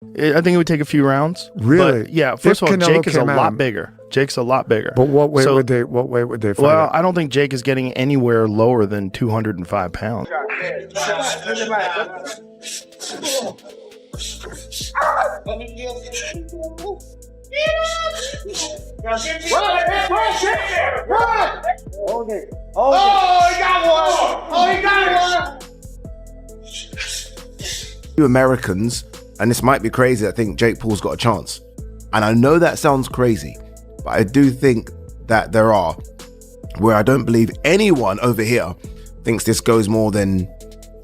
I think it would take a few rounds. Really? But yeah. First of all, Jake is a lot bigger. Jake's a lot bigger. But what weight would they fight Well, at? I don't think Jake is getting anywhere lower than 205 pounds. You Americans, and this might be crazy, I think Jake Paul's got a chance. And I know that sounds crazy, but I do think that there are, where I don't believe anyone over here thinks this goes more than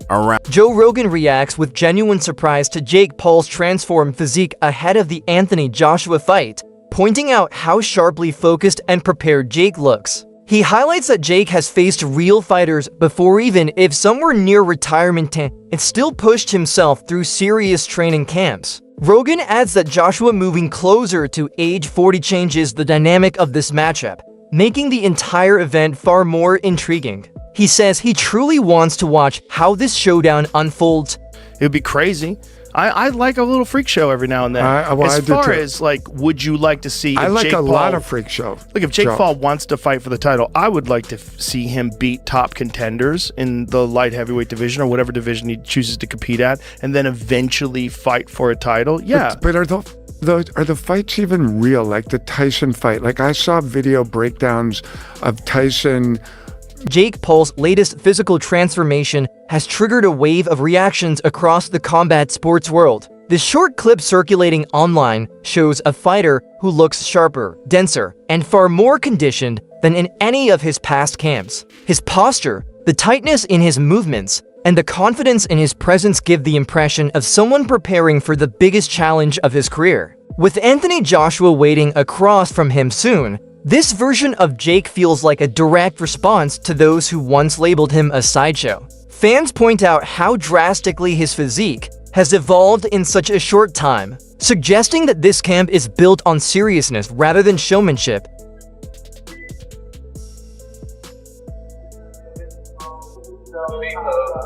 around. Joe Rogan reacts with genuine surprise to Jake Paul's transformed physique ahead of the Anthony Joshua fight, pointing out how sharply focused and prepared Jake looks. He highlights that Jake has faced real fighters before, even if somewhere near retirement, and still pushed himself through serious training camps. Rogan adds that Joshua moving closer to age 40 changes the dynamic of this matchup, making the entire event far more intriguing. He says he truly wants to watch how this showdown unfolds. It would be crazy. I like a little freak show every now and then. As far as, like, would you like to see... I like a lot of freak show. Like, if Jake Paul wants to fight for the title, I would like to see him beat top contenders in the light heavyweight division or whatever division he chooses to compete at, and then eventually fight for a title. Yeah. But are the fights even real? Like the Tyson fight? Like, I saw video breakdowns of Tyson... Jake Paul's latest physical transformation has triggered a wave of reactions across the combat sports world. This short clip circulating online shows a fighter who looks sharper, denser, and far more conditioned than in any of his past camps. His posture, the tightness in his movements, and the confidence in his presence give the impression of someone preparing for the biggest challenge of his career. With Anthony Joshua waiting across from him soon, this version of Jake feels like a direct response to those who once labeled him a sideshow. Fans point out how drastically his physique has evolved in such a short time, suggesting that this camp is built on seriousness rather than showmanship.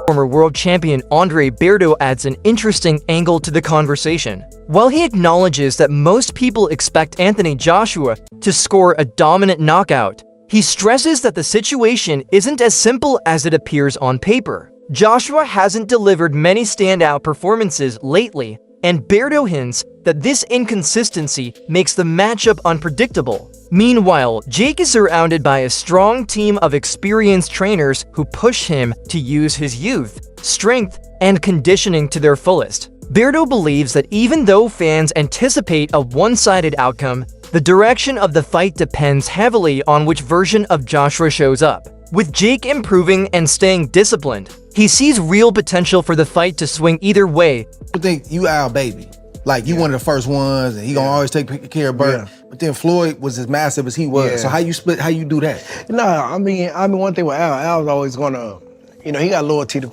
Former world champion Andre Berto adds an interesting angle to the conversation. While he acknowledges that most people expect Anthony Joshua to score a dominant knockout, he stresses that the situation isn't as simple as it appears on paper. Joshua hasn't delivered many standout performances lately, and Berto hints that this inconsistency makes the matchup unpredictable. Meanwhile, Jake is surrounded by a strong team of experienced trainers who push him to use his youth, strength, and conditioning to their fullest. Berto believes that even though fans anticipate a one-sided outcome, the direction of the fight depends heavily on which version of Joshua shows up. With Jake improving and staying disciplined, he sees real potential for the fight to swing either way. I think you our baby. Like, you one of the first ones, and he gonna always take care of Bert. But then Floyd was as massive as he was. So how you split? How you do that? No, I mean one thing with Al's always gonna, you know, he got loyalty to,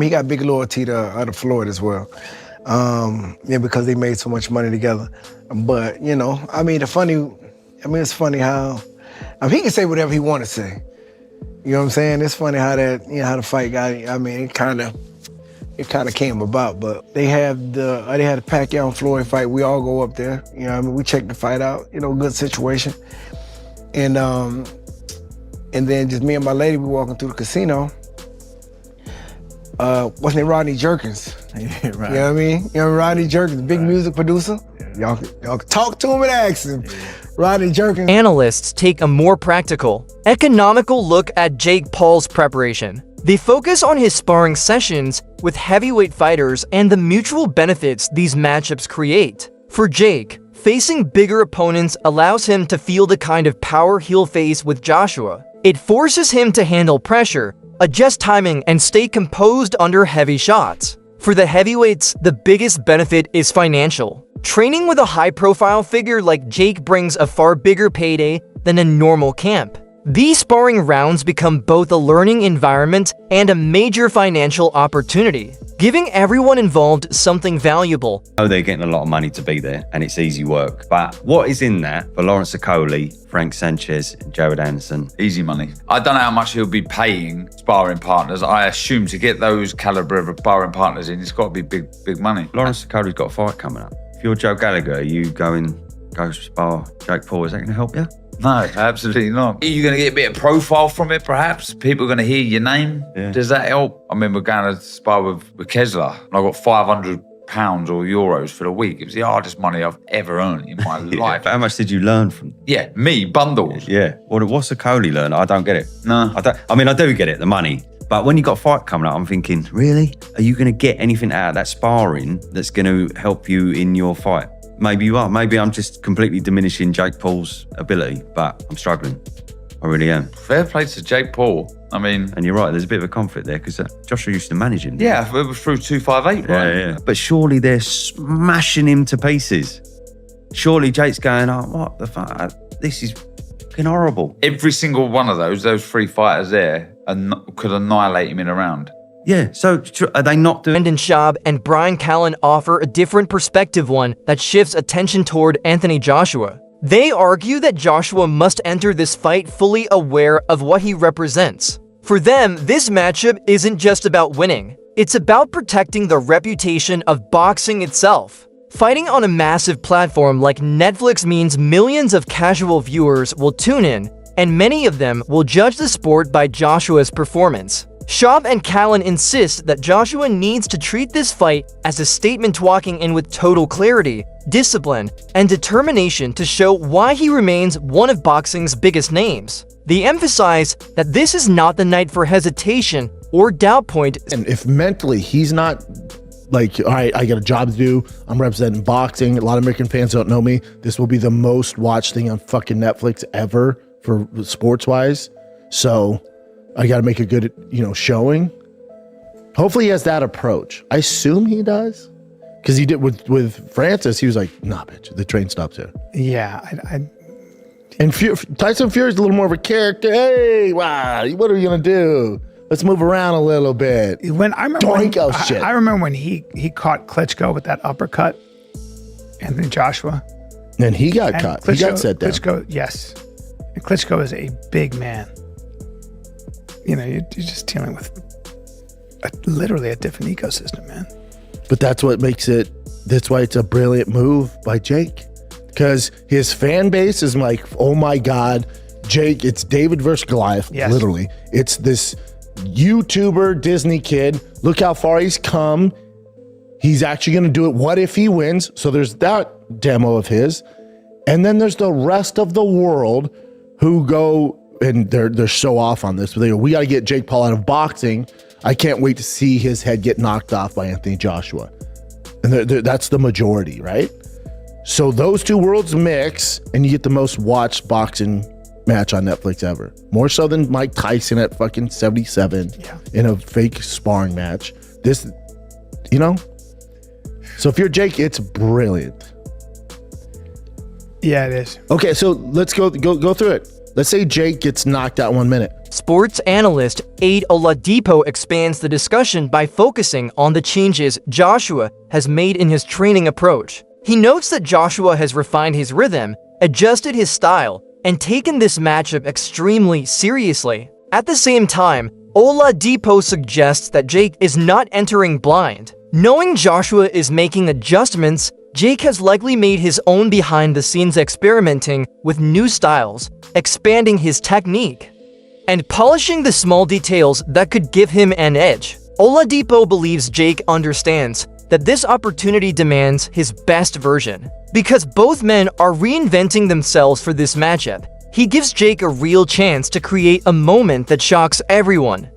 he got big loyalty to Floyd as well. Because they made so much money together. But it's funny how, he can say whatever he want to say. You know what I'm saying? It's funny how that, how the fight got. It kind of came about. But they had the Pacquiao and Floyd fight. We all go up there. We check the fight out. Good situation. And then just me and my lady, we walking through the casino. What's his name? Rodney Jerkins. Yeah, right. You know what I mean? Rodney Jerkins, big music producer. Y'all can talk to him and ask him. Rodney Jerkins. Analysts take a more practical, economical look at Jake Paul's preparation. They focus on his sparring sessions with heavyweight fighters and the mutual benefits these matchups create. For Jake, facing bigger opponents allows him to feel the kind of power he'll face with Joshua. It forces him to handle pressure, adjust timing, and stay composed under heavy shots. For the heavyweights, the biggest benefit is financial. Training with a high-profile figure like Jake brings a far bigger payday than a normal camp. These sparring rounds become both a learning environment and a major financial opportunity, giving everyone involved something valuable. Oh, they're getting a lot of money to be there, and it's easy work. But what is in that for Lawrence Okoli, Frank Sanchez, and Jared Anderson? Easy money. I don't know how much he'll be paying sparring partners. I assume to get those caliber of sparring partners in, it's got to be big money. Lawrence Okoli's got a fight coming up. If you're Joe Gallagher, are you go spar Jake Paul? Is that going to help you? No, absolutely not. Are you going to get a bit of profile from it, perhaps? People are going to hear your name? Yeah. Does that help? I mean, we're going to spar with Kessler, and I got £500 or euros for the week. It was the hardest money I've ever earned in my life. But how much did you learn from? Yeah, me, bundles. Yeah. What's Okoli learn? I don't get it. No. I mean, I do get it, the money. But when you got a fight coming up, I'm thinking, really? Are you going to get anything out of that sparring that's going to help you in your fight? Maybe you are. Maybe I'm just completely diminishing Jake Paul's ability, but I'm struggling. I really am. Fair play to Jake Paul. I mean... And you're right, there's a bit of a conflict there because Joshua used to manage him. Yeah, it was through 258, right? Yeah. But surely they're smashing him to pieces. Surely Jake's going, oh, what the fuck? This is fucking horrible. Every single one of those three fighters there could annihilate him in a round. Yeah, so are they not doing... Brendan Schaub and Brian Callen offer a different perspective, one that shifts attention toward Anthony Joshua. They argue that Joshua must enter this fight fully aware of what he represents. For them, this matchup isn't just about winning. It's about protecting the reputation of boxing itself. Fighting on a massive platform like Netflix means millions of casual viewers will tune in, and many of them will judge the sport by Joshua's performance. Schaub and Callen insist that Joshua needs to treat this fight as a statement, walking in with total clarity, discipline, and determination to show why he remains one of boxing's biggest names. They emphasize that this is not the night for hesitation or doubt point. And if mentally he's not like, all right, I got a job to do, I'm representing boxing, a lot of American fans don't know me, this will be the most watched thing on fucking Netflix ever for sports-wise, so I got to make a good, showing. Hopefully he has that approach. I assume he does. Because he did with Francis, he was like, nah, bitch, the train stops here. Yeah. And Tyson Fury's a little more of a character. Hey, wow, what are we going to do? Let's move around a little bit. I remember when he caught Klitschko with that uppercut, Anthony Joshua. And he got caught. He got set down. Klitschko, yes. And Klitschko is a big man. You're just dealing with literally a different ecosystem, man. But that's what makes it, that's why it's a brilliant move by Jake. Because his fan base is like, oh my God, Jake, it's David versus Goliath, yes. Literally. It's this YouTuber Disney kid. Look how far he's come. He's actually going to do it. What if he wins? So there's that demo of his. And then there's the rest of the world who go, and they're so off on this, but they go, we got to get Jake Paul out of boxing. I can't wait to see his head get knocked off by Anthony Joshua. And that's the majority, right? So those two worlds mix, and you get the most watched boxing match on Netflix ever. More so than Mike Tyson at fucking 77 in a fake sparring match. This, So if you're Jake, it's brilliant. Yeah, it is. Okay, so let's go through it. Let's say Jake gets knocked out 1 minute. Sports analyst Aid Oladipo expands the discussion by focusing on the changes Joshua has made in his training approach. He notes that Joshua has refined his rhythm, adjusted his style, and taken this matchup extremely seriously. At the same time, Oladipo suggests that Jake is not entering blind. Knowing Joshua is making adjustments, Jake has likely made his own behind-the-scenes experimenting with new styles, expanding his technique, and polishing the small details that could give him an edge. Oladipo believes Jake understands that this opportunity demands his best version. Because both men are reinventing themselves for this matchup, he gives Jake a real chance to create a moment that shocks everyone.